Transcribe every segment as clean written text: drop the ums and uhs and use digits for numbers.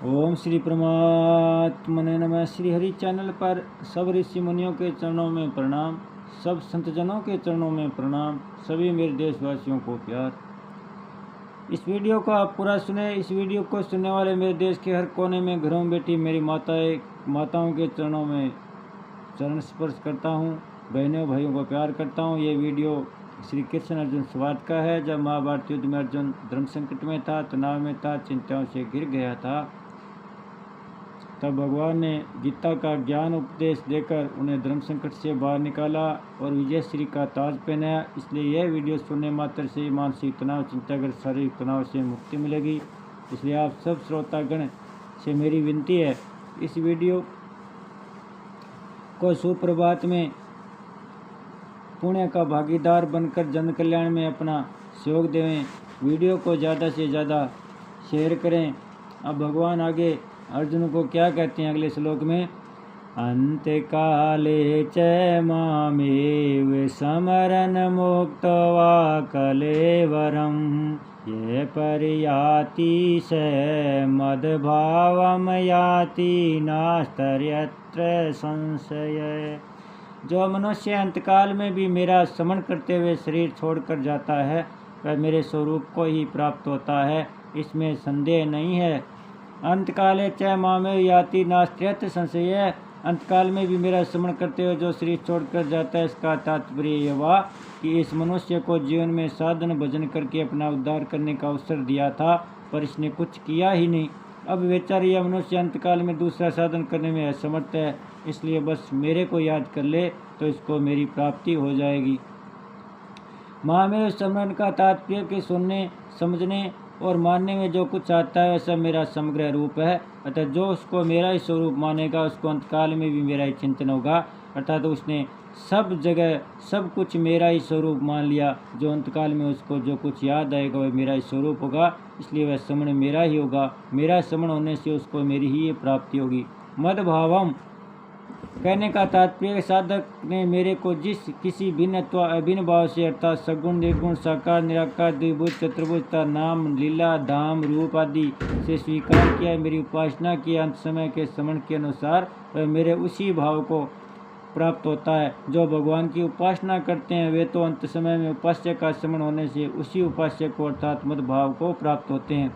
ओम श्री परमात्मने नमः। श्री हरि चैनल पर सब ऋषि मुनियों के चरणों में प्रणाम, सब संतजनों के चरणों में प्रणाम, सभी मेरे देशवासियों को प्यार। इस वीडियो को आप पूरा सुने। इस वीडियो को सुनने वाले मेरे देश के हर कोने में घरों में बैठी मेरी माताओं के चरणों में चरण स्पर्श करता हूँ, बहनों भाइयों को प्यार करता हूँ। ये वीडियो श्री कृष्ण अर्जुन संवाद का है। जब महाभारत युद्ध में अर्जुन धर्म संकट में था, तनाव में था, चिंताओं से घिर गया था, तब भगवान ने गीता का ज्ञान उपदेश देकर उन्हें धर्म संकट से बाहर निकाला और विजयश्री का ताज पहनाया। इसलिए यह वीडियो सुनने मात्र से मानसिक तनाव, चिंताग्रस्त, शारीरिक तनाव से मुक्ति मिलेगी। इसलिए आप सब श्रोतागण से मेरी विनती है, इस वीडियो को सुप्रभात में पुण्य का भागीदार बनकर जन कल्याण में अपना सहयोग देवें। वीडियो को ज़्यादा से ज़्यादा शेयर करें। अब भगवान आगे अर्जुन को क्या कहते हैं अगले श्लोक में, अंत काले च मामेव समरन मुक्त्वा कलेवरम ये परियाति स मद्भावम याति नास्तर्यत्र संशय। जो मनुष्य अंतकाल में भी मेरा स्मरण करते हुए शरीर छोड़कर जाता है, वह मेरे स्वरूप को ही प्राप्त होता है, इसमें संदेह नहीं है। अंतकाले च मामेव याति नास्त्यत्र संशय। अंतकाल में भी मेरा स्मरण करते हुए जो शरीर छोड़कर जाता है, इसका तात्पर्य यह हुआ कि इस मनुष्य को जीवन में साधन भजन करके अपना उद्धार करने का अवसर दिया था, पर इसने कुछ किया ही नहीं। अब बेचारा यह मनुष्य अंतकाल में दूसरा साधन करने में असमर्थ है, इसलिए बस मेरे को याद कर ले तो इसको मेरी प्राप्ति हो जाएगी। महामेव स्मरण का तात्पर्य के सुनने, समझने और मानने में जो कुछ आता है वह सब मेरा समग्र रूप है। अतः जो उसको मेरा ही स्वरूप मानेगा, उसको अंतकाल में भी मेरा ही चिंतन होगा। अर्थात तो उसने सब जगह सब कुछ मेरा ही स्वरूप मान लिया। जो अंतकाल में उसको जो कुछ याद आएगा वह मेरा ही स्वरूप होगा, इसलिए वह स्मरण मेरा ही होगा। मेरा स्मरण होने से उसको मेरी ही प्राप्ति होगी। मद भावम कहने का तात्पर्य साधक ने मेरे को जिस किसी भिन्न अथवा अभिन्न भाव से अर्थात सगुण, निर्गुण, साकार, निराकार, द्विभुज, चतुर्भुज, नाम, लीला, धाम, रूप आदि से स्वीकार किया, मेरी उपासना की, अंत समय के स्मरण के अनुसार वह मेरे उसी भाव को प्राप्त होता है। जो भगवान की उपासना करते हैं वे तो अंत समय में उपास्य का स्मरण होने से उसी उपास्य को अर्थात मद भाव को प्राप्त होते हैं,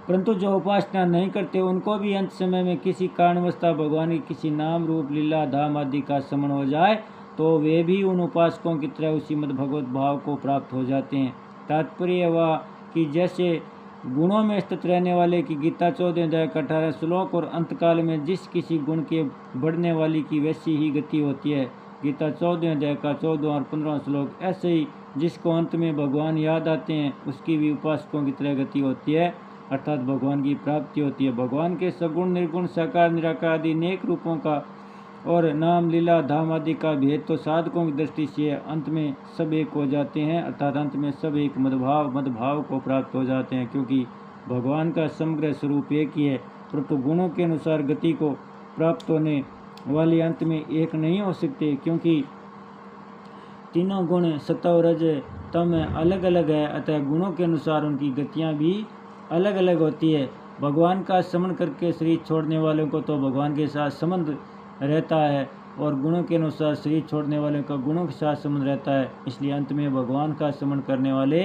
परंतु जो उपासना नहीं करते उनको भी अंत समय में किसी कारणवश भगवान की किसी नाम, रूप, लीला, धाम आदि का स्मरण हो जाए तो वे भी उन उपासकों की तरह उसी मद भगवत भाव को प्राप्त हो जाते हैं। तात्पर्य वह कि जैसे गुणों में स्थित रहने वाले की गीता 14 अध्याय का 18 श्लोक और अंतकाल में जिस किसी गुण के बढ़ने वाली की वैसी ही गति होती है, गीता 14 अध्याय का 14 और 15 श्लोक। ऐसे ही जिसको अंत में भगवान याद आते हैं उसकी भी उपासकों की तरह गति होती है, अर्थात भगवान की प्राप्ति होती है। भगवान के सगुण, निर्गुण, साकार, निराकार आदि अनेक रूपों का और नाम, लीला, धाम आदि का भेद तो साधकों की दृष्टि से अंत में सब एक हो जाते हैं, अर्थात अंत में सब एक मदभाव को प्राप्त हो जाते हैं, क्योंकि भगवान का समग्र स्वरूप एक ही है। परंतु गुणों के अनुसार गति को प्राप्त होने वाले अंत में एक नहीं हो सकते, क्योंकि तीनों गुण सत्व, रज, तम अलग अलग है। अतः गुणों के अनुसार उनकी गतियाँ भी अलग अलग होती है। भगवान का स्मरण करके शरीर छोड़ने वालों को तो भगवान के साथ संबंध रहता है और गुणों के अनुसार शरीर छोड़ने वालों का गुणों के साथ संबंध रहता है। इसलिए अंत में भगवान का स्मरण करने वाले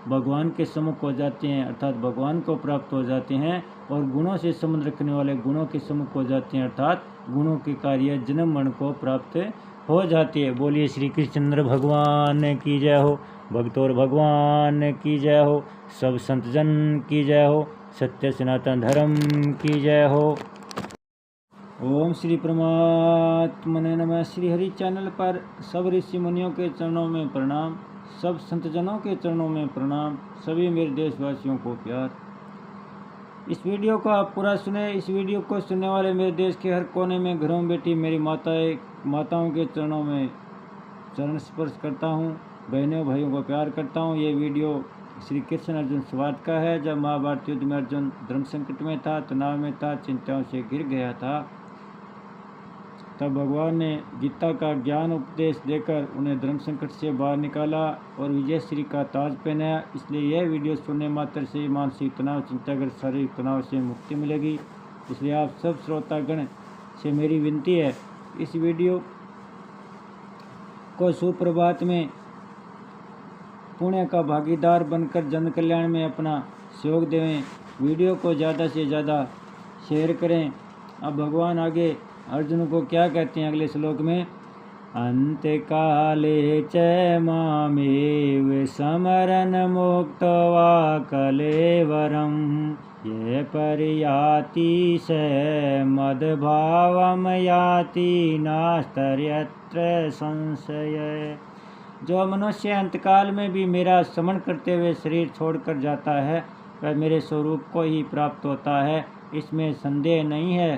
भगवान के सम्मुख हो जाते हैं, अर्थात भगवान को प्राप्त हो जाते हैं, और गुणों से संबंध रखने वाले गुणों के सम्मुख हो जाते हैं, अर्थात गुणों के कार्य जन्म मरण को प्राप्त हो जाती है। बोलिए श्री कृष्णचंद्र भगवान की जय हो, भक्तोर भगवान की जय हो, सब संत जन की जय हो, सत्य सनातन धर्म की जय हो। ओम श्री परमात्मने नमः। श्री हरि चैनल पर सब ऋषि मुनियों के चरणों में प्रणाम, सब संतजनों के चरणों में प्रणाम, सभी मेरे देशवासियों को प्यार। इस वीडियो को आप पूरा सुने। इस वीडियो को सुनने वाले मेरे देश के हर कोने में घरों में बैठी मेरी माताओं के चरणों में चरण स्पर्श करता हूँ, बहनों भाइयों को प्यार करता हूँ। ये वीडियो श्री कृष्ण अर्जुन संवाद का है। जब महाभारत युद्ध में अर्जुन धर्म संकट में था, तनाव में था, चिंताओं से घिर गया था, तब भगवान ने गीता का ज्ञान उपदेश देकर उन्हें धर्म संकट से बाहर निकाला और विजयश्री का ताज पहनाया। इसलिए यह वीडियो सुनने मात्र से मानसिक तनाव, चिंताग्रस्त, शारीरिक तनाव से मुक्ति मिलेगी। इसलिए आप सब श्रोतागण से मेरी विनती है, इस वीडियो को सुप्रभात में पुण्य का भागीदार बनकर जन कल्याण में अपना सहयोग देवें। वीडियो को ज़्यादा से ज़्यादा शेयर करें। अब भगवान आगे अर्जुन को क्या कहते हैं अगले श्लोक में, अंत काले च मामेव समरन मुक्त्वा कलेवरम ये परियाति स मद्भावम याति नास्तर्यत्र संशय। जो मनुष्य अंतकाल में भी मेरा स्मरण करते हुए शरीर छोड़कर जाता है वह मेरे स्वरूप को ही प्राप्त होता है, इसमें संदेह नहीं है।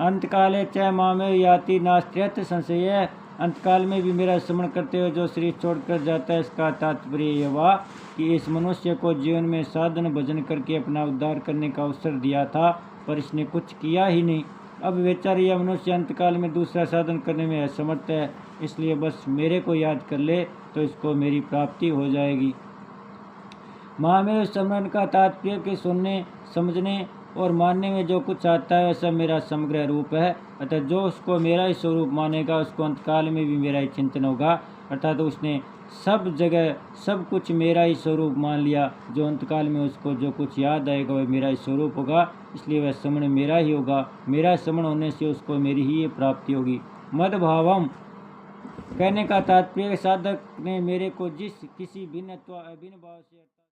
अंतकाले च मामेव याति नास्त्यत्र संशय। अंतकाल में भी मेरा स्मरण करते हुए जो शरीर छोड़कर जाता है, इसका तात्पर्य यह हुआ कि इस मनुष्य को जीवन में साधन भजन करके अपना उद्धार करने का अवसर दिया था, पर इसने कुछ किया ही नहीं। अब बेचारा यह मनुष्य अंतकाल में दूसरा साधन करने में असमर्थ है, इसलिए बस मेरे को याद कर ले तो इसको मेरी प्राप्ति हो जाएगी। महामेव स्मरण का तात्पर्य के सुनने, समझने और मानने में जो कुछ आता है वह सब मेरा समग्र रूप है। अतः जो उसको मेरा ही स्वरूप मानेगा उसको अंतकाल में भी मेरा ही चिंतन होगा। अर्थात तो उसने सब जगह सब कुछ मेरा ही स्वरूप मान लिया। जो अंतकाल में उसको जो कुछ याद आएगा वह मेरा ही स्वरूप होगा, इसलिए वह स्मरण मेरा ही होगा। मेरा स्मरण होने से उसको मेरी ही प्राप्ति होगी। मद भावम कहने का तात्पर्य साधक ने मेरे को जिस किसी भिन्न अथवा अभिन्न भाव से